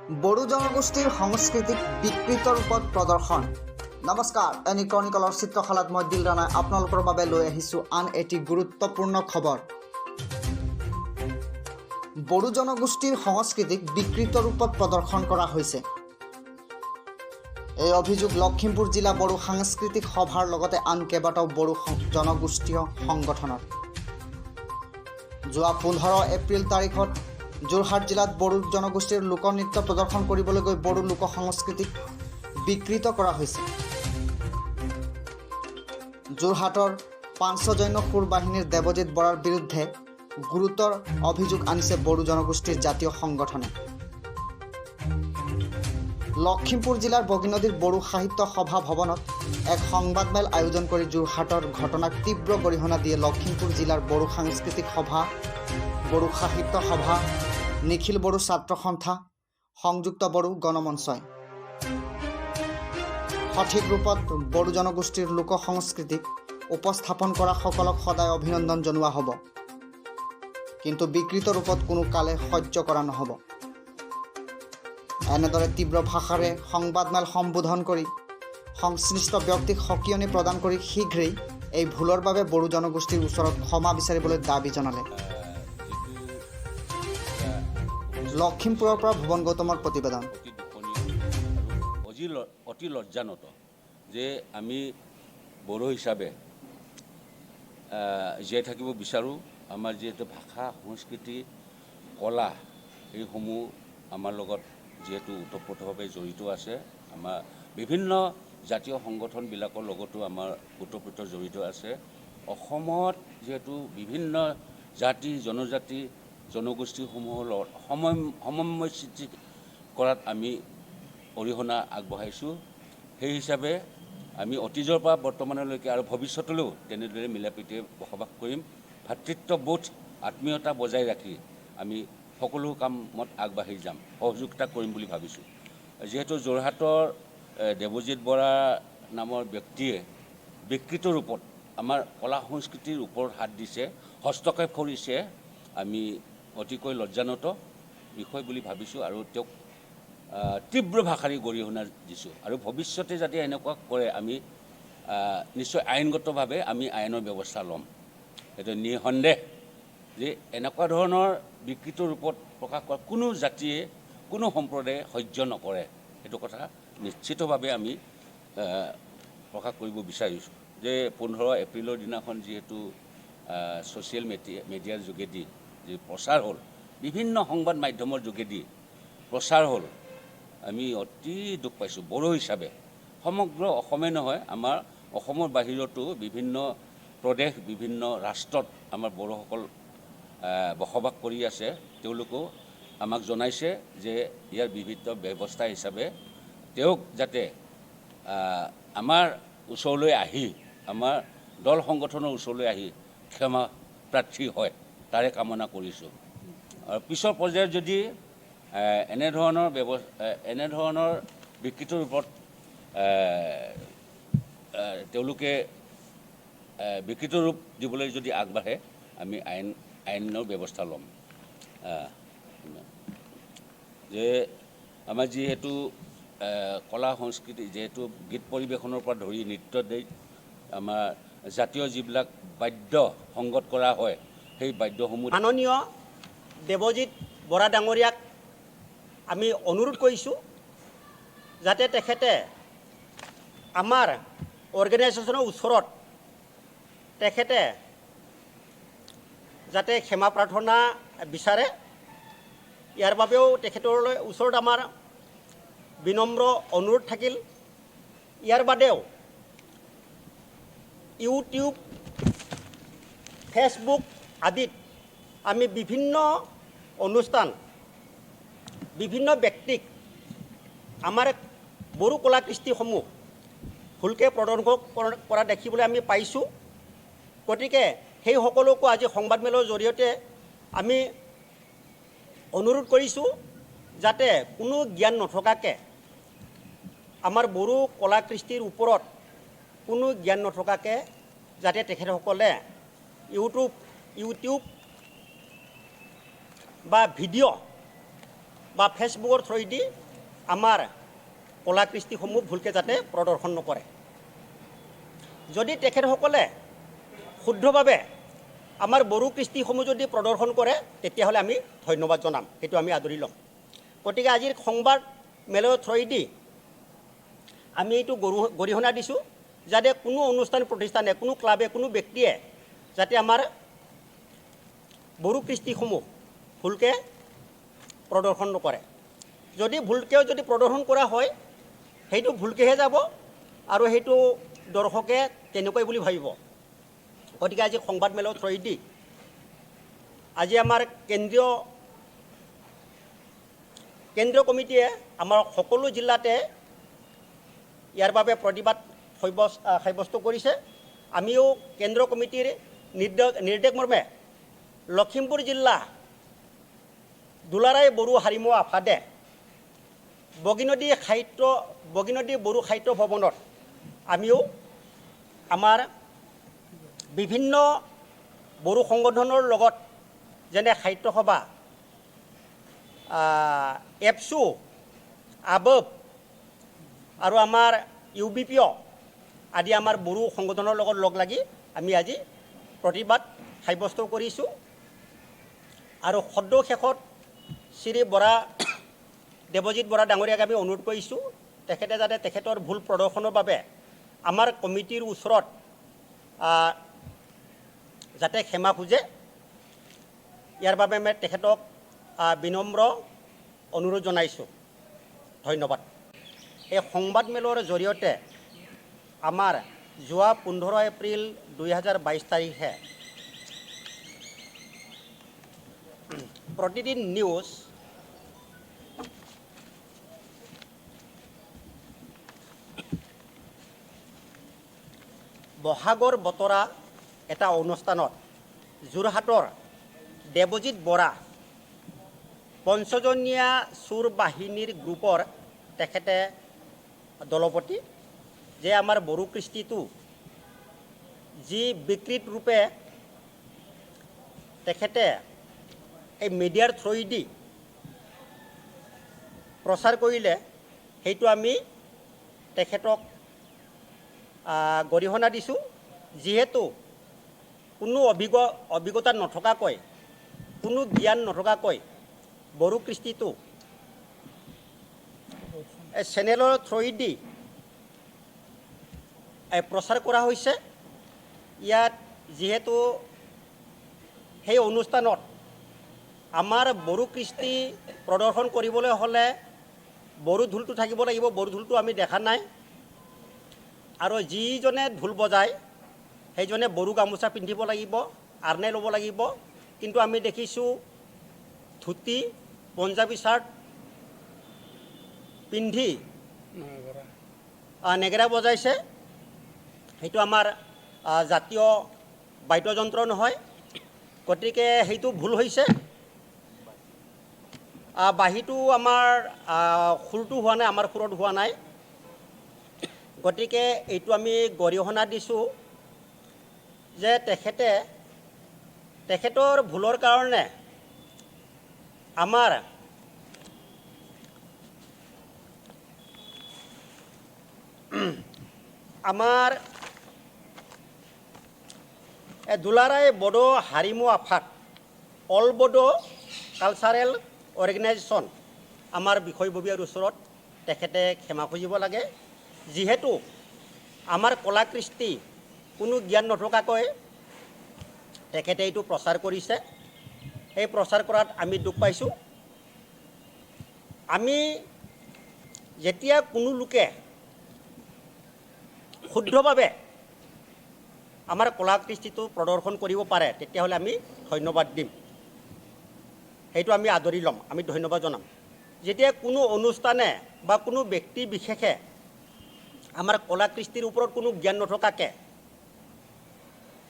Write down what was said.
বড়ো জনগোষ্ঠীৰ সাংস্কৃতিক বিকৃত ৰূপত প্ৰদৰ্শন। নমস্কাৰ, এনি ক্ৰনিকলৰ চিত্ৰশালাত মই দিল ৰাণাই আপোনালোকৰ বাবে লৈ আহিছোঁ আন এটি গুৰুত্বপূৰ্ণ খবৰ। বড়ো জনগোষ্ঠীৰ সংস্কৃতিক বিকৃত ৰূপত প্ৰদৰ্শন কৰা হৈছে। এই অভিযোগ লখিমপুৰ জিলা বড়ো সাংস্কৃতিক সভাৰ লগতে আন কেইবাটাও বড়ো জনগোষ্ঠীয় সংগঠনৰ। যোৱা 15 এপ্ৰিল তাৰিখত যোৰহাট জিলাত বড়ো জনগোষ্ঠীৰ লোকনৃত্য প্ৰদৰ্শন কৰিবলৈ গৈ বড়ো লোক সংস্কৃতিক বিকৃত কৰা হৈছে। যোৰহাটৰ পাঞ্চজন্য সুৰ বাহিনীৰ দেৱজিৎ বৰাৰ বিৰুদ্ধে গুৰুতৰ অভিযোগ আনিছে বড়ো জনগোষ্ঠীৰ জাতীয় সংগঠনে। লখিমপুৰ জিলাৰ বগীনদীৰ বড়ো সাহিত্য সভা ভৱনত এক সংবাদমেল আয়োজন কৰি যোৰহাটৰ ঘটনাক তীব্ৰ গৰিহণা দিয়ে লখিমপুৰ জিলাৰ বড়ো সাংস্কৃতিক সভা, বড়ো সাহিত্য সভা, নিখিল বড়ো ছাত্ৰ সন্থা, সংযুক্ত বড়ো গণমঞ্চই। সঠিক ৰূপত বড়ো জনগোষ্ঠীৰ লোক সংস্কৃতিক উপস্থাপন কৰা সকলক সদায় অভিনন্দন জনোৱা হ'ব, কিন্তু বিকৃত ৰূপত কোনো কালে সহ্য কৰা নহ'ব। এনেদৰে তীব্ৰ ভাষাৰে সংবাদমেল সম্বোধন কৰি সংশ্লিষ্ট ব্যক্তিক সকিয়নি প্ৰদান কৰি শীঘ্ৰেই এই ভুলৰ বাবে বড়ো জনগোষ্ঠীৰ ওচৰত ক্ষমা বিচাৰিবলৈ দাবী জনালে। লখিমপুৰৰ পৰা ভুৱন গৌতমৰ প্ৰতিবেদন। অতি লজ্জানত যে আমি বড়ো হিচাপে জীয়াই থাকিব বিচাৰোঁ। আমাৰ যিহেতু ভাষা, সংস্কৃতি, কলা এইসমূহ আমাৰ লগত যিহেতু ওতঃপ্ৰোতভাৱে জড়িত আছে, আমাৰ বিভিন্ন জাতীয় সংগঠনবিলাকৰ লগতো আমাৰ ওতঃপ্ৰোত জড়িত আছে। অসমত যিহেতু বিভিন্ন জাতি জনজাতি জনগোষ্ঠীসমূহৰ লগত সমন্বয় সৃষ্টি কৰাত আমি অৰিহণা আগবঢ়াইছোঁ। সেই হিচাপে আমি অতীজৰ পৰা বৰ্তমানলৈকে আৰু ভৱিষ্যতলৈও তেনেদৰে মিলাপ্ৰীতিৰে বসবাস কৰিম। ভাতৃত্ববোধ আত্মীয়তা বজাই ৰাখি আমি সকলো কামত আগবাঢ়ি যাম, সহযোগিতা কৰিম বুলি ভাবিছোঁ। যিহেতু যোৰহাটৰ দেৱজিৎ বৰা নামৰ ব্যক্তিয়ে বিকৃত ৰূপত আমাৰ কলা সংস্কৃতিৰ ওপৰত হাত দিছে, হস্তক্ষেপ কৰিছে, আমি অতিকৈ লজ্জানত বিষয় বুলি ভাবিছোঁ আৰু তেওঁক তীব্ৰ ভাষাৰে গৰিহণা দিছোঁ। আৰু ভৱিষ্যতে যাতে এনেকুৱা কৰে আমি নিশ্চয় আইনগতভাৱে আমি আইনৰ ব্যৱস্থা ল'ম। সেইটো নিঃসন্দেহ যে এনেকুৱা ধৰণৰ বিকৃত ৰূপত প্ৰকাশ কৰা কোনো জাতিয়ে কোনো সম্প্ৰদায়ে সহ্য নকৰে, সেইটো কথা নিশ্চিতভাৱে আমি প্ৰকাশ কৰিব বিচাৰিছোঁ। যে 15 এপ্ৰিলৰ দিনাখন যিহেতু ছ'চিয়েল মিডিয়াৰ যোগেদি যি প্ৰচাৰ হ'ল, বিভিন্ন সংবাদ মাধ্যমৰ যোগেদি প্ৰচাৰ হ'ল, আমি অতি দুখ পাইছোঁ বড়ো হিচাপে। সমগ্ৰ অসমে নহয়, আমাৰ অসমৰ বাহিৰতো বিভিন্ন প্ৰদেশ বিভিন্ন ৰাষ্ট্ৰত আমাৰ বড়োসকল বসবাস কৰি আছে। তেওঁলোকেও আমাক জনাইছে যে ইয়াৰ বিহিত ব্যৱস্থা হিচাপে তেওঁক যাতে আমাৰ ওচৰলৈ আহি, আমাৰ দল সংগঠনৰ ওচৰলৈ আহি ক্ষমা প্ৰাৰ্থী হয়, তাৰে কামনা কৰিছোঁ। আৰু পিছৰ পৰ্যায়ত যদি এনেধৰণৰ বিকৃত ৰূপত তেওঁলোকে বিকৃত ৰূপ দিবলৈ যদি আগবাঢ়ে আমি আইনৰ ব্যৱস্থা ল'ম। যে আমাৰ যিহেতু কলা সংস্কৃতি, যিহেতু গীত পৰিৱেশনৰ পৰা ধৰি নৃত্য দি আমাৰ জাতীয় যিবিলাক বাদ্য সংগত কৰা হয়, সেই বাদ্যসমূহ মাননীয় দেৱজিৎ বৰা ডাঙৰীয়াক আমি অনুৰোধ কৰিছোঁ যাতে তেখেতে আমাৰ অৰ্গেনাইজেশ্যনৰ ওচৰত তেখেতে যাতে ক্ষমা প্ৰাৰ্থনা বিচাৰে। ইয়াৰ বাবেও তেখেতৰ ওচৰত আমাৰ বিনম্ৰ অনুৰোধ থাকিল। ইয়াৰ বাদেও ইউটিউব, ফেচবুক আদিত আমি বিভিন্ন অনুষ্ঠান, বিভিন্ন ব্যক্তিক আমাৰ বড়ো কলা কৃষ্টিসমূহ ভুলকৈ প্ৰদৰ্শন কৰা দেখিবলৈ আমি পাইছোঁ। গতিকে সেই সকলোকো আজি সংবাদমেলৰ জৰিয়তে আমি অনুৰোধ কৰিছোঁ যাতে কোনো জ্ঞান নথকাকৈ, আমাৰ বড়ো কলা কৃষ্টিৰ ওপৰত কোনো জ্ঞান নথকাকৈ যাতে তেখেতসকলে ইউটিউব বা ভিডিঅ' বা ফেচবুকৰ থ্ৰুৱেদি আমাৰ কলা কৃষ্টিসমূহ ভুলকৈ যাতে প্ৰদৰ্শন নকৰে। যদি তেখেতসকলে শুদ্ধভাৱে আমাৰ বড়ো কৃষ্টিসমূহ যদি প্ৰদৰ্শন কৰে তেতিয়াহ'লে আমি ধন্যবাদ জনাম, সেইটো আমি আদৰি ল'ম। গতিকে আজিৰ সংবাদ মেলৰ থ্ৰুৱেদি আমি এইটো গৰিহণা দিছোঁ যাতে কোনো অনুষ্ঠান প্ৰতিষ্ঠানে, কোনো ক্লাবে, কোনো ব্যক্তিয়ে যাতে আমাৰ বড়ো কৃষ্টিসমূহ ভুলকৈ প্ৰদৰ্শন নকৰে। যদি ভুলকৈও যদি প্ৰদৰ্শন কৰা হয় সেইটো ভুলকৈহে যাব আৰু সেইটো দৰ্শকে তেনেকুৱাই বুলি ভাবিব। গতিকে আজি সংবাদ মেলৰ থ্ৰুৱেদি আজি আমাৰ কেন্দ্ৰীয় কমিটিয়ে আমাৰ সকলো জিলাতে ইয়াৰ বাবে প্ৰতিবাদ সাব্যস্ত কৰিছে। আমিও কেন্দ্ৰীয় কমিটিৰ নিৰ্দেশ মৰ্মে লখিমপুৰ জিলা দুলাৰাই বড়ো হাৰিমু আফাদে বগীনদী বড়ো সাহিত্য ভৱনত আমিও আমাৰ বিভিন্ন বড়ো সংগঠনৰ লগত যেনে সাহিত্য সভা, এপছু, আবব আৰু আমাৰ UBPO আদি আমাৰ বড়ো সংগঠনৰ লগত লগ লাগি আমি আজি প্ৰতিবাদ সাব্যস্ত কৰিছোঁ। আৰু সদ্য শেষত শ্ৰী দেৱজিৎ বৰা ডাঙৰীয়াক আমি অনুৰোধ কৰিছোঁ তেখেতে যাতে তেখেতৰ ভুল প্ৰদৰ্শনৰ বাবে আমাৰ কমিটিৰ ওচৰত যাতে ক্ষমা খোজে, ইয়াৰ বাবে মই তেখেতক বিনম্ৰ অনুৰোধ জনাইছোঁ। ধন্যবাদ। এই সংবাদমেলৰ জৰিয়তে আমাৰ যোৱা 15 এপ্ৰিল 2022 তাৰিখে প্ৰতিদিন নিউজ বহাগৰ বতৰা এটা অনুষ্ঠানত যোৰহাটৰ দেৱজিৎ বৰা পঞ্চজনীয়া চোৰ বাহিনীৰ গ্ৰুপৰ তেখেতে দলপতি যে আমাৰ বড়ো কৃষ্টিটো যি বিকৃত ৰূপে তেখেতে এই মিডিয়াৰ থ্ৰুৱেদি প্ৰচাৰ কৰিলে সেইটো আমি তেখেতক গৰিহণা দিছোঁ। যিহেতু কোনো অভিজ্ঞতা নথকাকৈ, কোনো জ্ঞান নথকাকৈ বড়ো কৃষ্টিটো এই চেনেলৰ থ্ৰুৱেদি প্ৰচাৰ কৰা হৈছে। ইয়াত যিহেতু সেই অনুষ্ঠানত আমাৰ বড়ো কৃষ্টি প্ৰদৰ্শন কৰিবলৈ হ'লে বড়ো ঢোলটো থাকিব লাগিব। বড়ো ঢোলটো আমি দেখা নাই আৰু যিজনে ঢোল বজায় সেইজনে বড়ো গামোচা পিন্ধিব লাগিব, আৰ্নে ল'ব লাগিব। কিন্তু আমি দেখিছোঁ ধুতি, পঞ্জাবী চাৰ্ট পিন্ধি নেগেৰা বজাইছে। সেইটো আমাৰ জাতীয় বাদ্যযন্ত্ৰ নহয়, গতিকে সেইটো ভুল হৈছে। বাঁহীটো আমাৰ সুৰটো হোৱা নাই, আমাৰ সুৰত হোৱা নাই। গতিকে এইটো আমি গৰিহণা দিছোঁ যে তেখেতৰ ভুলৰ কাৰণে আমাৰ দুলাৰাই Bodo Harimu আফাদ, all Bodo cultural organisation আমাৰ বিষয়ববীয়াৰ ওচৰত তেখেতে ক্ষমা খুজিব লাগে। যিহেতু আমাৰ কলা কৃষ্টি কোনো জ্ঞান নথকাকৈ তেখেতে এইটো প্ৰচাৰ কৰিছে। এই প্ৰচাৰ কৰাত আমি দুখ পাইছোঁ। আমি যেতিয়া কোনো লোকে শুদ্ধভাৱে আমাৰ কলা কৃষ্টিটো প্ৰদৰ্শন কৰিব পাৰে তেতিয়াহ'লে আমি ধন্যবাদ দিম, সেইটো আমি আদৰি ল'ম, আমি ধন্যবাদ জনাম। যেতিয়া কোনো অনুষ্ঠানে বা কোনো ব্যক্তি বিশেষে আমাৰ কলা কৃষ্টিৰ ওপৰত কোনো জ্ঞান নথকাকৈ